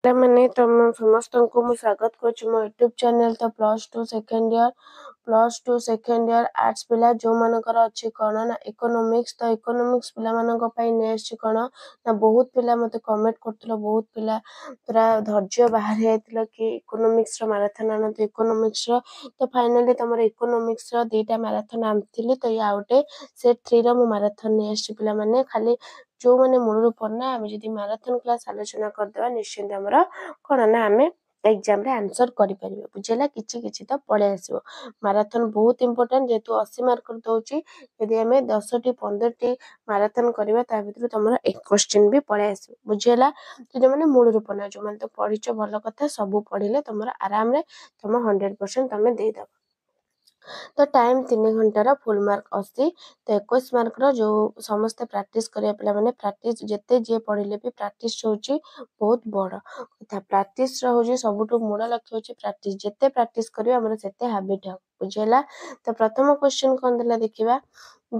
मैंने तुम समस्त को मु स्वागत करुच्ची मो यूट्यूब चैनल तो plus two second year arts पिला जो मानकर अच्छी कौन ना इकोनॉमिक्स तो इकोनॉमिक्स पिला मानक पई नेक्स्ट कौन ना बहुत पिला मते कमेंट करथलो बहुत पिला पूरा धैर्य बाहर जाइतिलो कि इकोनॉमिक्स रो मैराथन आनो तो इकोनॉमिक्स रो तो फाइनली तमर इकोनॉमिक्स रो दुईटा मैराथन आनथिली तो या उटे सेट 3 रो मु मैराथन नेक्स्ट पिला माने खाली जो मैंने मूल पढ़ना आम जब मैराथन क्लास आलोचना करदे निश्चिंत आमर कौन ना आम एग्जाम रे आंसर करें बुझेगा किछि तो पड़े आसो मैराथन बहुत इंपोर्टेंट जेहेतु 80 मार्क दौर यदि आम 10-15 मैराथन करवा भर तुम एक क्वेश्चन भी पड़े आस बुझेगा तो जो मैंने मूल पढ़ना जो मैंने तो पढ़ीच भल कथा सब पढ़ले तुम आराम तुम 100% तुम देदेव तो टाइम 3 घंटार फुल मार्क 80 तो 21 मार्क जो समस्त प्रैक्टिस करिया पिला माने प्रैक्टिस जेते जे पढ़िले भी प्रैक्टिस होची बहुत बड़ कथा प्रैक्टिस होची सबुठु मूल लक्ष्य होची प्रैक्टिस जेते प्रैक्टिस करियो हमर सेते हैबिट हो बुझेला तो प्रथम क्वेश्चन कोन देला देखिबा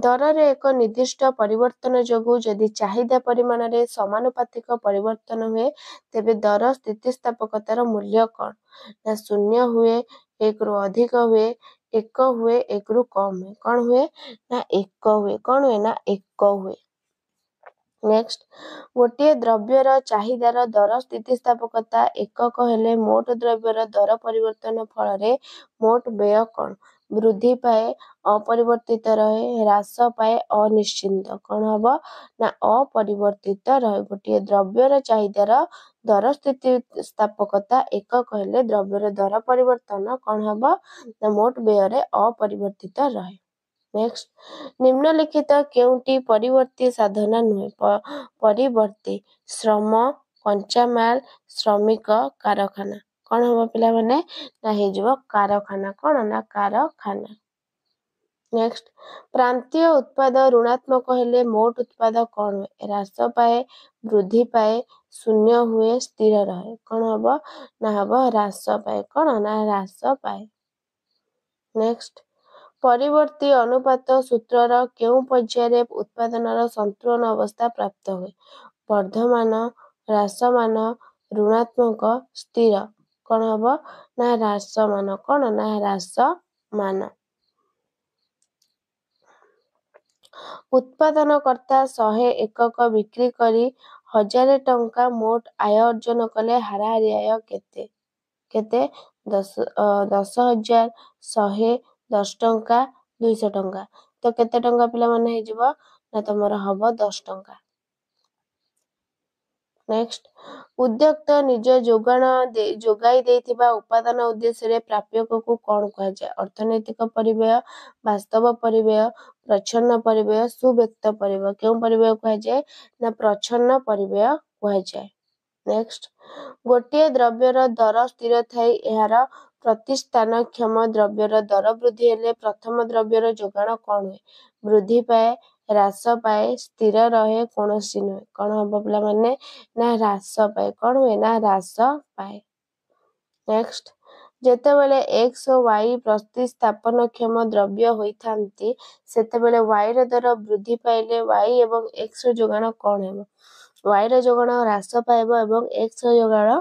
दर रे एक निर्दिष्ट परिवर्तन जोगु यदि चाहिदा परिमाण रे समानुपातिक परिवर्तन हुए तेबे दर स्थितिस्थापकतार मूल्य कोन ना शून्य हुए एक रु अधिक हुए एक हुए एक रु कम हुए कौन हुए ना एक हुए कौन हुए ना एक हुए नेक्स्ट गोटे द्रव्यर चाहिदार दर स्थितिस्थापकता एकक हेले मोट द्रव्यर दर परिवर्तन फल रे मोट व्यय कौन वृद्धि पाए अपरिवर्तित रहे ह्रास पाए अनिश्चित कौन हम ना अपरिवर्तित रहे गोटे द्रव्यर चाहिदार दर स्थितिस्थापकता एकक हेले द्रव्यर दर परिवर्तन कौन हम ना मोट व्यय रे अपरिवर्तित रहे नेक्स्ट निम्नलिखित केउटी परिवर्ती साधना नुहे परिवर्ती श्रम कंचामाल श्रमिक कारखाना कौन हम पिला माने ना हेजो कारखाना कौन ना कारखाना नेक्स्ट प्रांतीय उत्पाद ऋणात्मक हेले मोट उत्पाद कौन हुए ह्रास पाए वृद्धि पाए शून्य हुए स्थिर रहे कौन हम ना हम ह्रास पाए कौन ना ह्रास पाए नेक्स्ट परिवर्ती अनुपात सूत्रर केउ पर्याय उत्पादनर संतुलन अवस्था प्राप्त हुए वर्धमान ह्रासमान ऋणात्मक स्थिर कौन हम ना ह्रासमान कौन ना ह्रासमान उत्पादनकर्ता 100 एकक बिक्री करी 1000 टंका मोट आय अर्जन कले हाराहारी आय केते केते 10,000 100 10 टंका 200 टंका तो केते टंका पिला माने हेजिबो ना तमर हबो 10 टंका नेक्स्ट उद्योक्त निज जोगाई देथिबा उपादान उद्देश्य रे प्राप्यक को कौन कहा जाए अर्थनैतिक परिव्यय वास्तव परिव्यय प्रच्छन्न परिव्यय सुव्यक्त परिव्यय केउ परिव्यय कहा जाए ना प्रच्छन्न परिव्यय कहा जाए नेक्स्ट गोटे द्रव्यर दर स्थिर थाई यार प्रतिस्थानक्षम द्रव्यर दर वृद्धि हेले प्रथम द्रव्यर जोगाण कौन हुए वृद्धि पाए ह्रास पाए स्थिर रहे कौनसी नुहे कौन हम पिला माने ना ह्रास पाए कौन हुए ना ह्रास पाए नेक्स्ट जेतेबेले एक्स और वाई प्रतिस्थापनक्षम द्रव्य होइथांती सेतेबेले वाई र दर वृद्धि पाइले वाई एवं एक्स र जोगाण कौन हेबो वाई र जोगाण ह्रास पाइबो एवं एक्स र जोगाण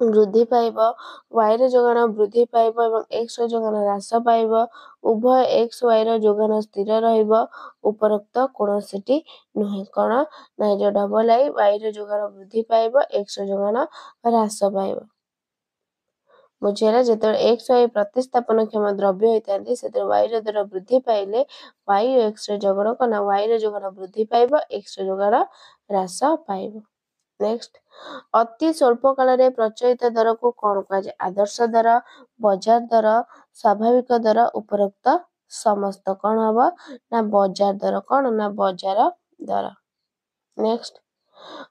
वृद्धि पाइबो वाई र जोगाण वृद्धि पाइबो एवं एक्स र जोगाण ह्रास पाइबो उभय एक्स वाई र जोगाण स्थिर रहिबो उपरोक्त कोनोसिटी नुहे कोन ना जो डबल आई वाई र जोगाण वृद्धि पाइबो एक्स र जोगाण ह्रास पाइबो बुझेला जेते एक्स वाई प्रतिस्थापन क्षम द्रव्य होइतांती सेते वाई र दर वृद्धि पाइले वाई एक्स र जोगाण कोन वाई र जोगाण वृद्धि पाइबो एक्स र जोगाण ह्रास पाइबो नेक्स्ट अति स्वल्प काल रे प्रचलित दर को कौन कहा जाए आदर्श दर बाजार दर स्वाभाविक दर उपरोक्त समस्त कौन हम ना बाजार दर कौन ना बाजार दर नेक्स्ट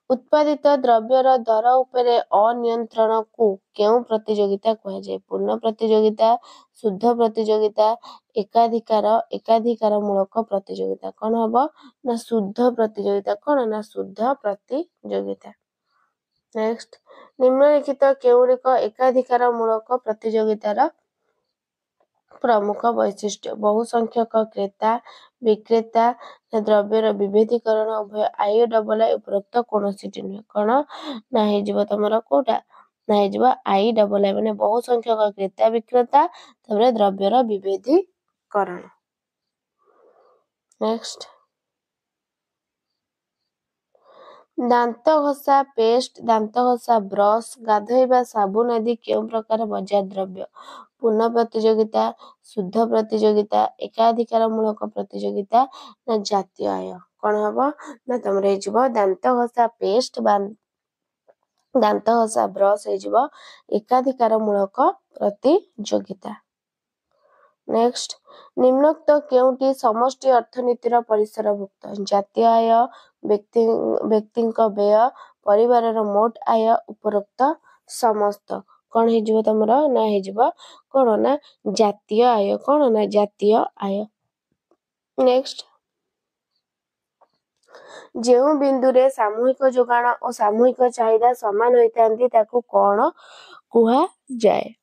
उत्पादित द्रव्यर दर उपरे अनियंत्रण को केउ प्रतियोगिता कहा जाए पूर्ण प्रतियोगिता शुद्ध प्रतियोगिता एकाधिकार मूलक प्रतियोगिता कौन हम ना शुद्ध प्रतियोगिता कौन ना शुद्ध प्रतियोगिता नेक्स्ट निम्नलिखित केउरिक एकाधिकार मूलक प्रतियोगितार प्रमुख वैशिष्ट्य बहु संख्यक क्रेता विक्रेता द्रव्यर विभेदीकरण उभय आई डबल आई उपरोक्त कौन सी नुहे कौन ना हो तुम कोटा ना हो आई डबल आई माने बहु संख्यक क्रेता विक्रेता द्रव्यर विभेदीकरण। नेक्स्ट दांत घसा पेस्ट दांत घसा ब्रश गाधोଇବା साबुन आदि केउं प्रकार बजार द्रव्य पूर्ण प्रतियोगिता शुद्ध प्रतियोगिता एकाधिकारमूलक प्रतियोगिता ना जातीय आय कौन हम ना तुम दांत घसा पेस्ट दांत घसा ब्रश हो एकाधिकारमूलक प्रतियोगिता। नेक्स्ट निम्नोक्त केउंटी समष्टि अर्थनीतिर परिसरभुक्त जातीय आय व्यक्तिଙ୍କ व्यय परिवारर मोट आय उपरोक्त समस्त कौन हो तुम ना हो कौन ना जातीय आय कौन ना जातीय आय। नेक्स्ट जो बिंदुरे सामूहिक जोगाण और सामूहिक चाहिदा समान होइतांती ताकू कौन कुहा जाए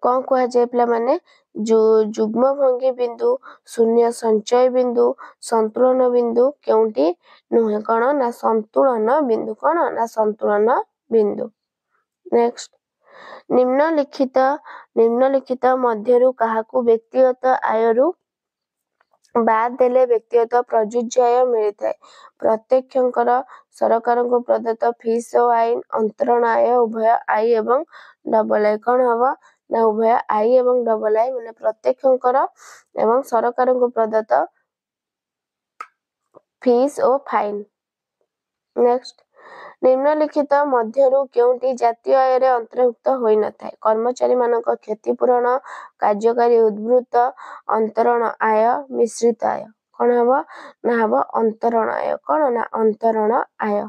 कौन कुहा जाए पिला माने जो जुग्म भंगी बिंदु शून्य संचय बिंदु संतुलन बिंदु केउंटी नुहे कौन ना संतुलन बिंदु कौन ना संतुलन बिंदु। नेक्स्ट निम्नलिखित मध्यरु काहाकू व्यक्तिगत आयरु बाद देले व्यक्तिगत प्रयोज्य आय मिलता प्रत्यक्षकर सरकार को प्रदत्त फीस और आईन अंतरण आय उभय आई एवं डबल आई कौन हम ना उभय आई एवं डबल आई माने प्रत्यक्षकर एवं सरकार को प्रदत्त फीस और फाइन। नेक्स्ट निम्नलिखित मध्यरु केउंटी जातीय आय रे अंतर्भुक्त होई न थाए कर्मचारी मानक क्षतिपूरण कार्यकारी उद्भूत अंतरण आय मिश्रित आय कौन हम ना हम अंतरण आय कौन ना अंतरण आय।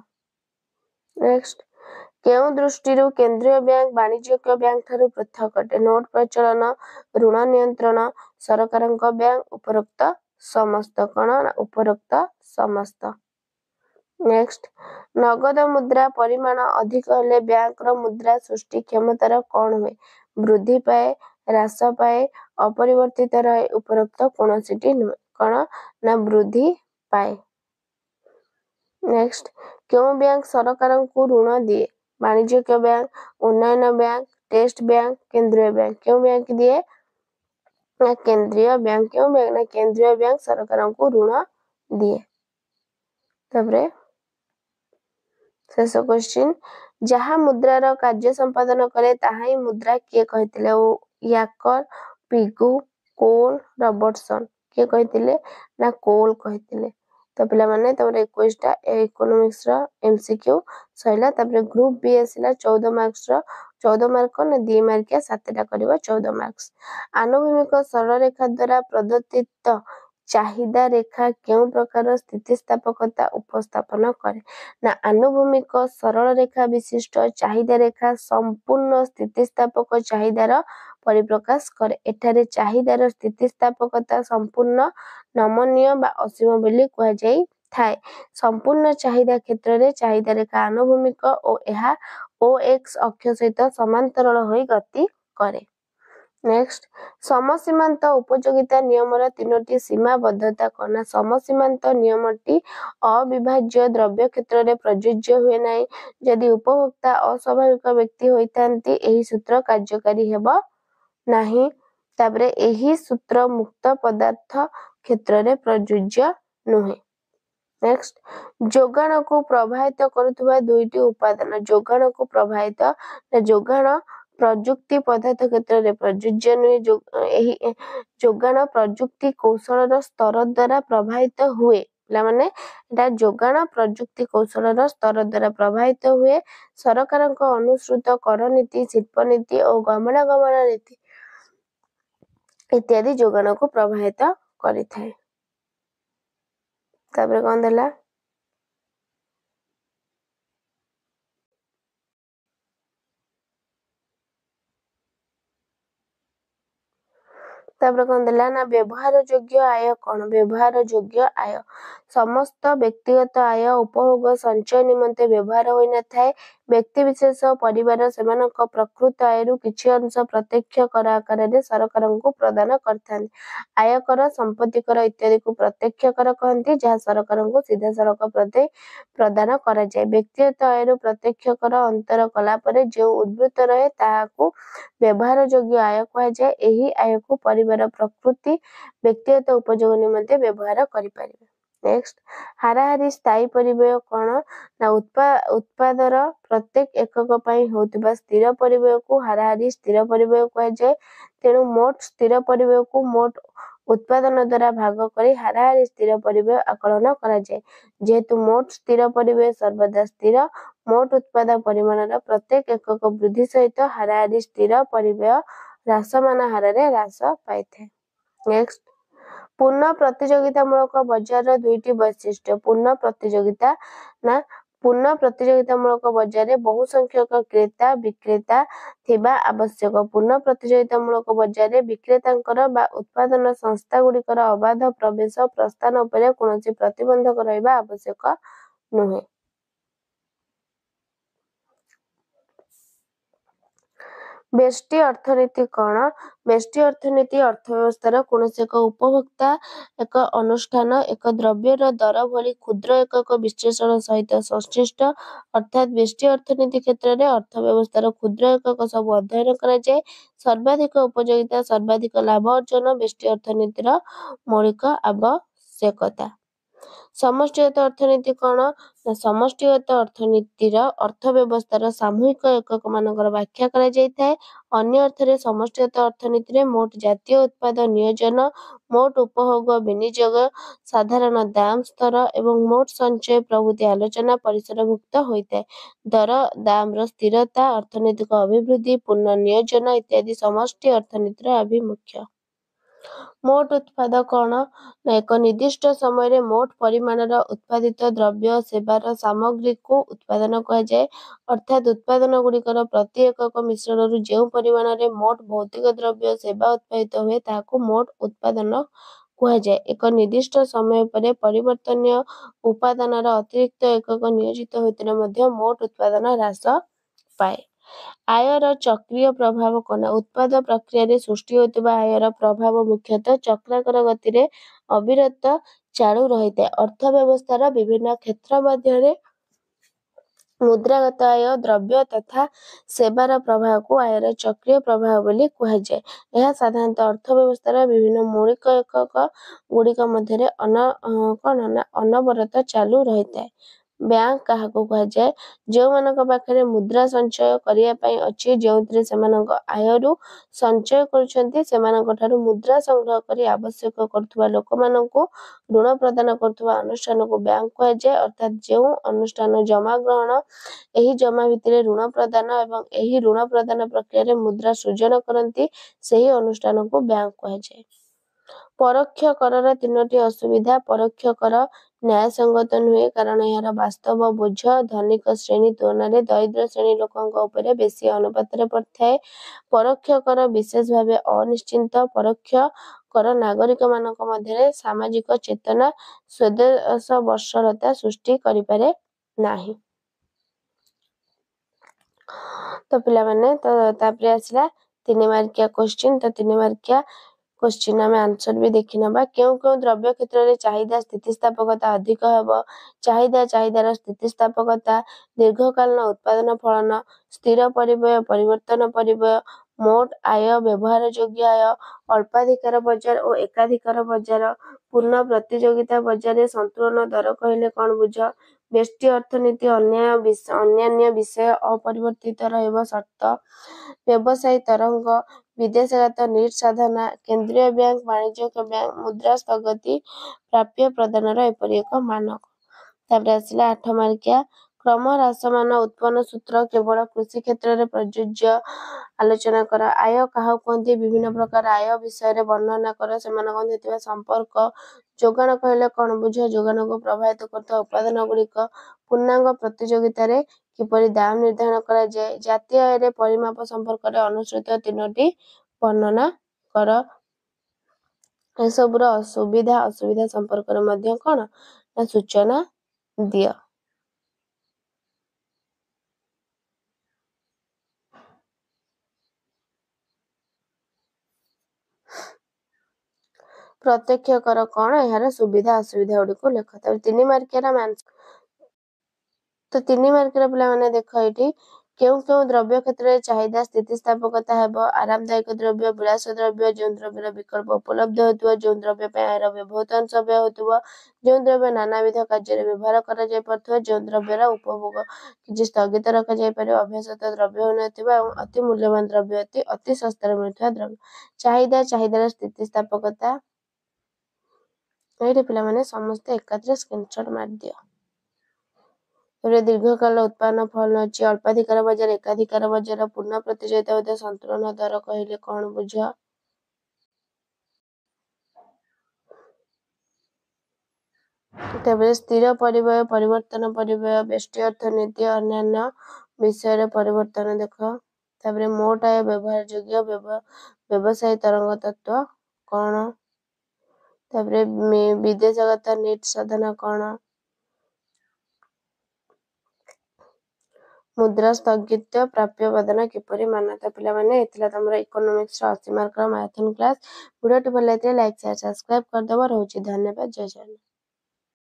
नेक्स्ट केउं दृष्टिरु केंद्रीय बैंक वाणिज्यिक बैंक ठारू पृथक अटे नोट प्रचलन ऋण नियंत्रण सरकारक बैंक उपरोक्त समस्त कौन ना उपरोक्त समस्त। नेक्स्ट नगद मुद्रा परिमाण अधिक हेले बैंक रो मुद्रा सृष्टि क्षमतार कौन हुए वृद्धि पाए ह्रास पाए अपरिवर्तित रहे उपरोक्त कौनसीटी नुहे कौन ना वृद्धि पाए। नेक्स्ट क्यों बैंक सरकार को ऋण दिए वाणिज्यिक बैंक उन्नयन बैंक टेस्ट बैंक केंद्रीय बैंक क्यों बैंक दिए ना केंद्रीय बैंक क्यों बैंक ना केंद्रीय बैंक सरकार को ऋण दिए। तबरे शेष क्वेश्चन जहाँ मुद्रार कार्य संपादन करे ताहा ही मुद्रा किए कहतिले याकर पिगू कोल रॉबर्टसन किए कहतिले ना कोल कहतिले। तो पिला माने तमरे 21 टा इकोनॉमिक्स रा एमसीक्यू सहिला तबरे ग्रुप बी आसिला 14 मार्क्स रा 14 मार्क ने 2 मार्किया 7 टा करबा 14 मार्क्स। आनुभूमिक सरल रेखा द्वारा प्रदत्तित चाहिदा रेखा केउं प्रकार स्थितिस्थापकता उपस्थापन करे ना आनुभूमिक सरल रेखा विशिष्ट चाहिदा रेखा संपूर्ण स्थितिस्थापक चाहिदार परिप्रकाश करे एठारे चाहिदार स्थितिस्थापकता संपूर्ण नमनीय बा असीम बोली कहा जाई थाए संपूर्ण चाहिदा क्षेत्र रे चाहिदा रेखा आनुभूमिक और एहा ओएक्स अक्ष सहित समांतराल होई गति करे। नेक्स्ट समसीमांत उपयोगिता नियमर 3टी सीमाबद्धता कना समसीमांत नियमटी अविभाज्य द्रव्य क्षेत्र रे प्रयोज्य हुए नाही यदि उपभोक्ता अस्वाभाविक व्यक्ति होइतांती एही सूत्र कार्यकारी हेबो नाही ताबरे एही सूत्र मुक्त पदार्थ क्षेत्र रे प्रयोज्य नुहे। नेक्स्ट जोगाण को प्रभावित करुवा दुईटी उपादान जोगाण को प्रभावित जोगाण प्रजुक्ति पदार्थ क्षेत्र रे प्रयोज्य नुहे जोगाण प्रजुक्ति कौशल स्तर द्वारा प्रभावित हुए माने एटा जोगाण प्रजुक्ति कौशल स्तर द्वारा प्रभावित हुए सरकार अनुसृत कर नीति शिल्प नीति और गमनागमन नीति इत्यादि जोगाण को प्रभावित करि थाए। तापर कौन देला तापर कौन देला ना व्यवहार योग्य आय कौन व्यवहार योग्य आय समस्त व्यक्तिगत आय उपभोग संचय निमंते व्यवहार होई न थाए व्यक्ति विशेष परिवार सेमानक प्रकृत आयरु किछि अंश प्रत्यक्ष कर आकार रे सरकार को प्रदान करथान आयकर संपत्ति कर इत्यादि को प्रत्यक्ष कर कहंती जहाँ सरकार को सीधा सड़क प्रति प्रदान करा जाय व्यक्तिगत आयरु प्रत्यक्ष कर अंतर कला परे जो उद्भूत रहे ताहाकू व्यवहार योग्य आय कहा जाय एही आय को परिवार प्रकृति व्यक्तिगत उपयोग निमंते व्यवहार करि परिबे नेक्स्ट हाराहारी स्थायी परिव्यय कौन ना उत्पादर प्रत्येक एकक पई होतिबा स्थिर परिव्यय को हाराहारी स्थिर परिव्यय कहा जाय तेणु मोट स्थिर परिव्यय को मोट उत्पादन द्वारा भाग करी हाराहारी स्थिर परिव्यय आकलन करा जाय जेहेतु मोट स्थिर परिव्यय सर्वदा स्थिर मोट उत्पादन परिमाणर प्रत्येक एकक वृद्धि सहित हाराहारी स्थिर परिव्यय ह्रासमान हारे ह्रास पाइଥାଏ नेक्स्ट पूर्ण प्रतियोगितामूलक बजार दुईटी वैशिष्ट्य पूर्ण प्रतियोगिता ना पूर्ण प्रतियोगितामूलक बजार बहु संख्यक क्रेता विक्रेता थिबा आवश्यक पूर्ण प्रतियोगितामूलक बजार विक्रेतांकर बा उत्पादन संस्था गुड़िकर अबाध प्रवेश प्रस्थान उपरे कौनसी प्रतिबंधक रहिबा आवश्यक नुहे बेष्टि अर्थनीति कौन बेष्टि अर्थनीति अर्थव्यवस्थार कौनसी एक उपभोक्ता एक अनुष्ठान एक द्रव्यर दर भली क्षुद्र एकक विश्लेषण सहित संश्लिष्ट अर्थात बेष्टि अर्थनीति क्षेत्र में अर्थव्यवस्थार क्षुद्र एकक सब अध्ययन करा जाय सर्वाधिक उपयोगिता सर्वाधिक लाभ अर्जन बेष्टि अर्थनीतिर मौलिक आवश्यकता समष्टिगत अर्थनीति कौन ना समष्टिगत अर्थनीतिर अर्थव्यवस्थार सामूहिक एकक मानकर व्याख्या करा जायଥାଏ अन्य अर्थरे समष्टिगत अर्थनीति मोट जातीय उत्पादन नियोजन मोट उपभोग विनियोग साधारण दाम स्तर एवं मोट संचय प्रभृति आलोचना परिसरभुक्त होइଥାଏ दर दाम स्थिरता अर्थनैतिक अभिवृद्धि पूर्ण नियोजन इत्यादि समष्टि अर्थनीतिर आभिमुख्य मोट उत्पाद कौन एक निर्दिष्ट समय मोट परिमाणर उत्पादित द्रव्य सेवार सामग्री को उत्पादन कहा जाए अर्थात उत्पादन गुड़िकर प्रति एकक मिश्रण जो परिमाण में मोट भौतिक द्रव्य सेवा उत्पादित हुए ताकू मोट उत्पादन कहा जाए एक निर्दिष्ट समय पर परिवर्तनीय उपादानर अतिरिक्त एकक नियोजित होते मोट उत्पादन ह्रास पाए आयर चक्रीय प्रभाव कौन उत्पाद प्रक्रिया सृष्टि होता आयर प्रभाव मुख्यतः चक्राकार गति रे अविरत चालू रही है अर्थव्यवस्थार विभिन्न क्षेत्र मध्य मुद्रागत आय द्रव्य तथा सेवार प्रभाव को आयर चक्रीय प्रभाव बोली कहा जाए यह साधारणतः अर्थव्यवस्थार विभिन्न मौलिक एकक गुड़िक मध्य अनवरत चालू रही है बैंक क्या कहुए जो मानक पाखे मुद्रा संचय करने अच्छी जो आयरु संचय कर मुद्रा संग्रह कर आवश्यक कर लोक ऋण प्रदान कर अनुष्ठान को बैंक कहुए अर्थात जो अनुष्ठान जमा ग्रहण यही जमा भितर ऋण प्रदान एवं यही ऋण प्रदान प्रक्रिया मुद्रा सृजन करती से अनुष्ठान को बैंक कहुए परोक्ष कर तीनोटी असुविधा परोक्ष कर न्याय संगत नुहे कारण यार वास्तव बोझ धनिक श्रेणी तुलन में दरिद्र श्रेणी लोकों बेसी अनुपात पड़ता परोक्ष कर विशेष भाव अनिश्चित परोक्ष कर नागरिक मानक मध्य सामाजिक चेतना स्वदेश वर्षरता सृष्टि करिपारे नाही तो पिला माने तो तापरे आसला 3 मार्किया क्वेश्चन तो 3 मार्किया क्वेश्चन आम आंसर भी देखि नबा क्यों क्यों द्रव्य क्षेत्र में चाहिदा स्थितिस्थापकता अधिक हेब चाहिदा चाहिदार स्थितिस्थापकता दीर्घकालीन उत्पादन फलन स्थिर परिव्यय परिवर्तन परिव्यय मोट आय व्यवहार योग्य आय अल्पाधिकार बजार और एकाधिकार बजार पूर्ण प्रतियोगिता बजार संतुलन दर कहले कौन बुझ बेष्टि अर्थनीति अन्यान्य विषय अपरिवर्तित रहइब शर्त व्यवसायी तरंग विदेशगत नीट साधना केंद्रीय बैंक वाणिज्यिक बैंक मुद्रा स्थगति प्राप्य प्रदान एपरी एक मानक तापर आसला 8 मार्किया क्रम ह्रासमान उत्पन्न सूत्र केवल कृषि क्षेत्र में प्रযোज्य आलोचना कर आय क्या कहते विभिन्न प्रकार आय विषय वर्णना कर से संपर्क जोगान कहले कौन बुझ जोगान को प्रभावित करता उत्पादन गुड़िक पूर्णांग प्रतियोगिता किपरि दाम निर्धारण करा जाए जातीय आय परिमाप संपर्क में अनुसृत 3टी वर्णना कर ଏସବୁର ସୁବିଧା ଅସୁବିଧା ସମ୍ପର୍କରେ ମଧ୍ୟ କ'ଣ ନା ସୂଚନା ଦିଅ। ପ୍ରତ୍ୟକ୍ଷ କର କ'ଣ ଏହାର ସୁବିଧା ଅସୁବିଧା ଗୁଡ଼ିକୁ ଲେଖ। ତାପରେ 3 ମାର୍କିଆର ତ 3 ମାର୍କର ପିଲାମାନେ ଦେଖ ଏଇଠି କେଉଁ କେଉଁ ଦ୍ରବ୍ୟ କ୍ଷେତ୍ରରେ ଚାହିଦା ସ୍ଥିତିସ୍ଥାପକତା ହେବ। ଆରାମଦାୟକ ଦ୍ରବ୍ୟ, ବିଳାସ ଦ୍ରବ୍ୟ, ଯେଉଁ ଦ୍ରବ୍ୟର ବିକଳ୍ପ ଉପଲବ୍ଧ ହେଉଥିବ, ଯେଉଁ ଦ୍ରବ୍ୟ ପାଇଁ ଏହାର ବହୁତ ଅଂଶ ବ୍ୟୟ ହେଉଥିବ, ଯେଉଁ ଦ୍ରବ୍ୟ ନାନାବିଧ କାର୍ଯ୍ୟରେ ବ୍ୟବହାର କରାଯାଇପାରୁଥିବ, ଯେଉଁ ଦ୍ରବ୍ୟର ଉପଭୋଗ କିଛି ସ୍ଥଗିତ ରଖାଯାଇପାରିବ, ଅଭ୍ୟାସତ ଦ୍ରବ୍ୟ ହେଉନଥିବା ଏବଂ ଅତି ମୂଲ୍ୟବାନ ଦ୍ରବ୍ୟ ଅତି ଶସ୍ତାରେ ମିଳୁଥିବା ଦ୍ରବ୍ୟ। ଚାହିଦାର ସ୍ଥିତିସ୍ଥାପକତା ଏଇଠି ପିଲାମାନେ ସମସ୍ତେ ଏକାଥରେ ସ୍କ୍ରିନଶଟ ମାରିଦିଅ। ଦୀର୍ଘକାଳ ଉତ୍ପାଦନ ଫଳନ ଅଛି। ଅଳ୍ପାଧିକାର ବଜାର, ଏକାଧିକାର ବଜାର, ପୂର୍ଣ୍ଣ ପ୍ରତିଯୋଗିତା ବୋଧେ ସନ୍ତୁଳନ ଦର କହିଲେ କ'ଣ ବୁଝ? ତାପରେ ସ୍ଥିର ପରିବ୍ୟୟ, ପରିବର୍ତ୍ତନ ପରିବ୍ୟୟ, ବ୍ୟଷ୍ଟି ଅର୍ଥନୀତି, ଅନ୍ୟାନ୍ୟ ବିଷୟରେ ପରିବର୍ତ୍ତନ ଦେଖ। ତାପରେ ମୋଟ ଆୟ, ବ୍ୟବହାର ଯୋଗ୍ୟ, ବ୍ୟବସାୟୀ ତରଙ୍ଗ ତତ୍ତ୍ୱ କ'ଣ? ତାପରେ ବିଦେଶଗତ ନିଟ୍ ସାଧନ କ'ଣ? ମୁଦ୍ରା ସ୍ଥଗିତ ପ୍ରାପ୍ୟ ପ୍ରଦାନ କିପରି ମାନ୍ୟତା। ପିଲାମାନେ ଏଥିଲା ତମର ଇକୋନୋମିକ୍ସର 80 ମାର୍କର ମାରାଥନ କ୍ଲାସ୍। ଭିଡ଼ିଓଟି ଭଲ ଲାଗିଥିଲେ ଲାଇକ୍, ସେୟାର, ସବସ୍କ୍ରାଇବ କରିଦେବ। ରହୁଛି ଧନ୍ୟବାଦ। ଜୟ ଜଗନ୍ନାଥ।